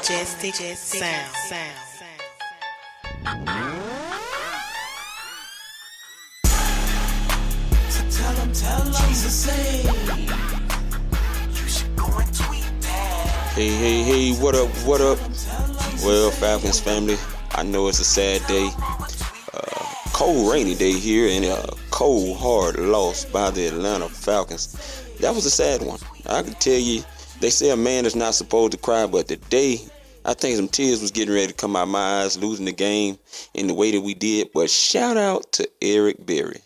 Majestic sound. Tell them, say, you should go and tweet that. Hey, what up? Well, Falcons family, I know it's a sad day. Cold, rainy day here, and a cold, hard loss by the Atlanta Falcons. That was a sad one. I can tell you, they say a man is not supposed to cry, but today, I think some tears was getting ready to come out of my eyes, losing the game in the way that we did. But shout out to Eric Berry.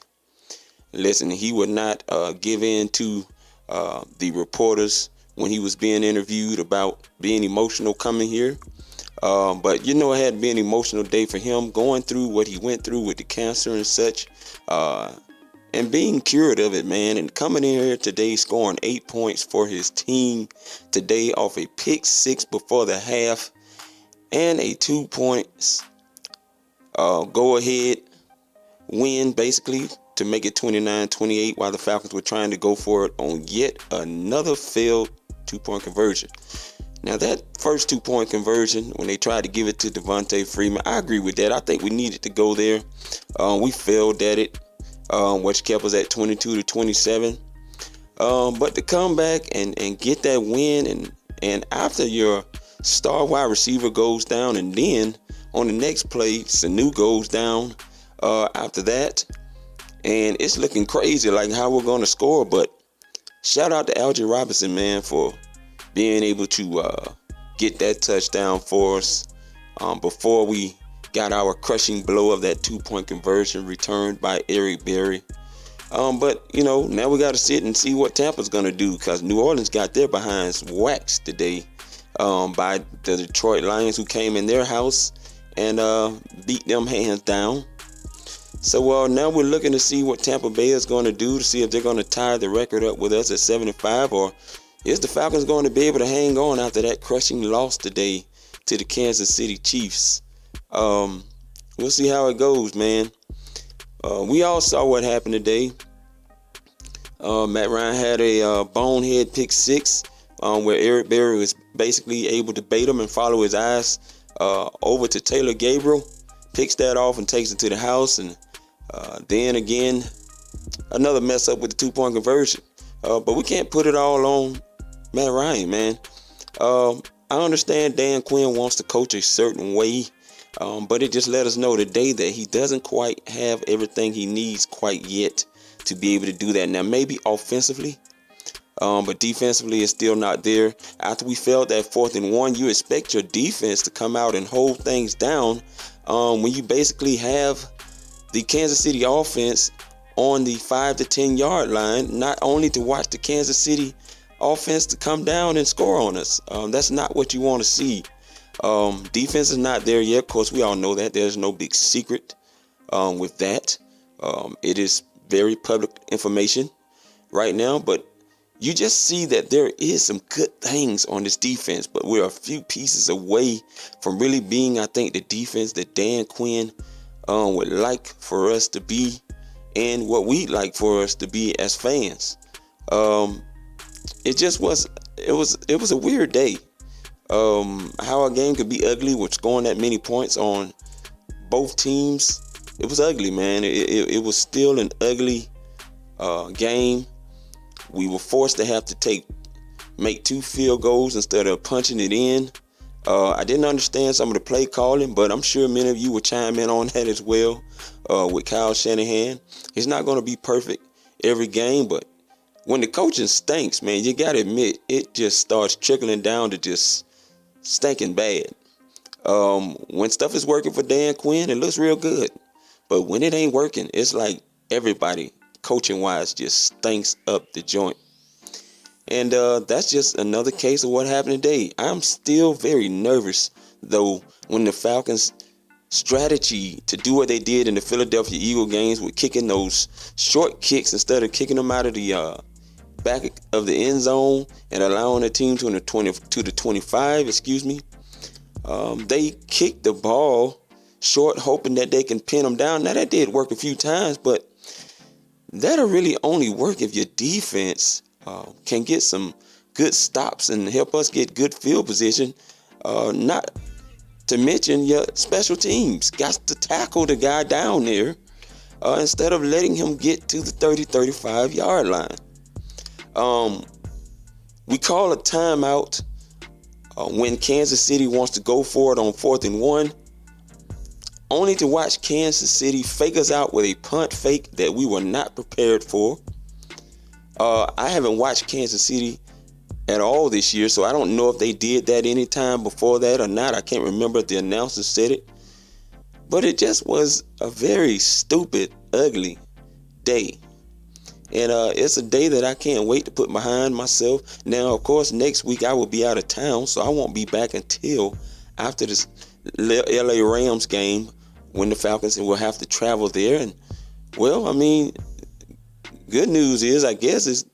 Listen, he would not give in to the reporters when he was being interviewed about being emotional coming here. But, it had to be an emotional day for him, going through what he went through with the cancer and such, and being cured of it, man. And coming in here today, scoring 8 points for his team today off a pick six before the half and a 2 points go-ahead win, basically, to make it 29-28 while the Falcons were trying to go for it on yet another failed two-point conversion. Now, that first two-point conversion, when they tried to give it to Devontae Freeman, I agree with that. I think we needed to go there. We failed at it, which kept us at 22-27. But to come back and get that win, and after your star wide receiver goes down, and then on the next play, Sanu goes down after that. And it's looking crazy, like how we're going to score. But shout out to Algie Robinson, man, for being able to get that touchdown for us before we got our crushing blow of that two-point conversion returned by Eric Berry. But, now we got to sit and see what Tampa's going to do, because New Orleans got their behinds waxed today by the Detroit Lions, who came in their house and beat them hands down. So now we're looking to see what Tampa Bay is going to do, to see if they're going to tie the record up with us at 75, or is the Falcons going to be able to hang on after that crushing loss today to the Kansas City Chiefs? We'll see how it goes, man. We all saw what happened today. Matt Ryan had a bonehead pick six where Eric Berry was basically able to bait him and follow his eyes over to Taylor Gabriel, picks that off and takes it to the house, and then again, another mess up with the two-point conversion. But we can't put it all on Matt Ryan, man. I understand Dan Quinn wants to coach a certain way, but it just let us know today that he doesn't quite have everything he needs quite yet to be able to do that. Now, maybe offensively, but defensively it's still not there. After we failed that 4th and 1, you expect your defense to come out and hold things down when you basically have the Kansas City offense on the 5 to 10 yard line, not only to watch the Kansas City offense to come down and score on us. That's not what you want to see. Defense is not there yet. Of course, we all know that. There's no big secret with that. It is very public information right now, but you just see that there is some good things on this defense, but we're a few pieces away from really being, I think, the defense that Dan Quinn would like for us to be, and what we'd like for us to be as fans. It was a weird day. How a game could be ugly with scoring that many points on both teams. It was ugly, man. It was still an ugly game. We were forced to have to make 2 field goals instead of punching it in. I didn't understand some of the play calling, but I'm sure many of you will chime in on that as well with Kyle Shanahan. He's not going to be perfect every game, but when the coaching stinks, man, you got to admit, it just starts trickling down to just stinking bad. When stuff is working for Dan Quinn, it looks real good. But when it ain't working, it's like everybody, coaching-wise, just stinks up the joint. And that's just another case of what happened today. I'm still very nervous, though, when the Falcons' strategy to do what they did in the Philadelphia Eagle games with kicking those short kicks instead of kicking them out of the back of the end zone and allowing the team to the 25, they kicked the ball short, hoping that they can pin them down. Now, that did work a few times, but that'll really only work if your defense can get some good stops and help us get good field position. Not to mention your special teams got to tackle the guy down there instead of letting him get to the 30-35 yard line. We call a timeout when Kansas City wants to go for it on 4th and 1, only to watch Kansas City fake us out with a punt fake that we were not prepared for. I haven't watched Kansas City at all this year, so I don't know if they did that any time before that or not. I can't remember if the announcer said it. But it just was a very stupid, ugly day. And it's a day that I can't wait to put behind myself. Now, of course, next week I will be out of town, so I won't be back until after this LA Rams game when the Falcons will have to travel there. And, well, I mean, good news is, I guess, is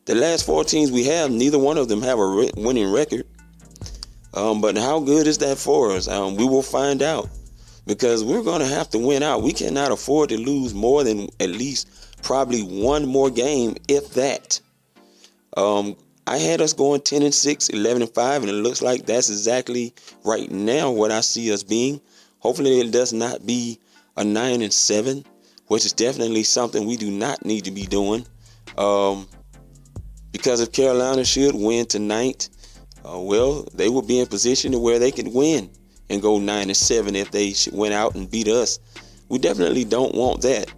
the last 4 teams we have, neither one of them have a winning record. But how good is that for us? We will find out, because we're going to have to win out. We cannot afford to lose more than at least probably one more game, if that. I had us going 10-6, 11-5, and it looks like that's exactly right now what I see us being. Hopefully it does not be a 9-7, which is definitely something we do not need to be doing. Because if Carolina should win tonight, well, they will be in position to where they can win and go 9-7 if they should win out and beat us. We definitely don't want that.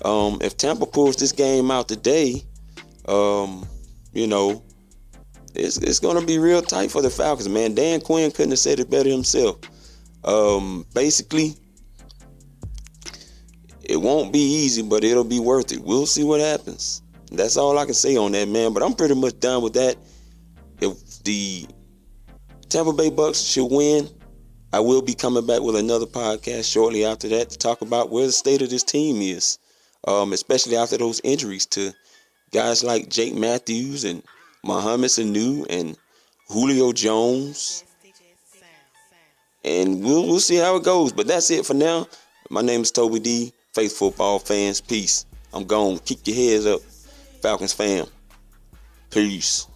If Tampa pulls this game out today, you know, it's going to be real tight for the Falcons, man. Dan Quinn couldn't have said it better himself. Basically, it won't be easy, but it'll be worth it. We'll see what happens. That's all I can say on that, man. But I'm pretty much done with that. If the Tampa Bay Bucks should win, I will be coming back with another podcast shortly after that to talk about where the state of this team is, especially after those injuries to guys like Jake Matthews and Mohamed Sanu and Julio Jones. And we'll see how it goes. But that's it for now. My name is Toby D. Faithful football fans, peace. I'm gone. Keep your heads up, Falcons fam. Peace.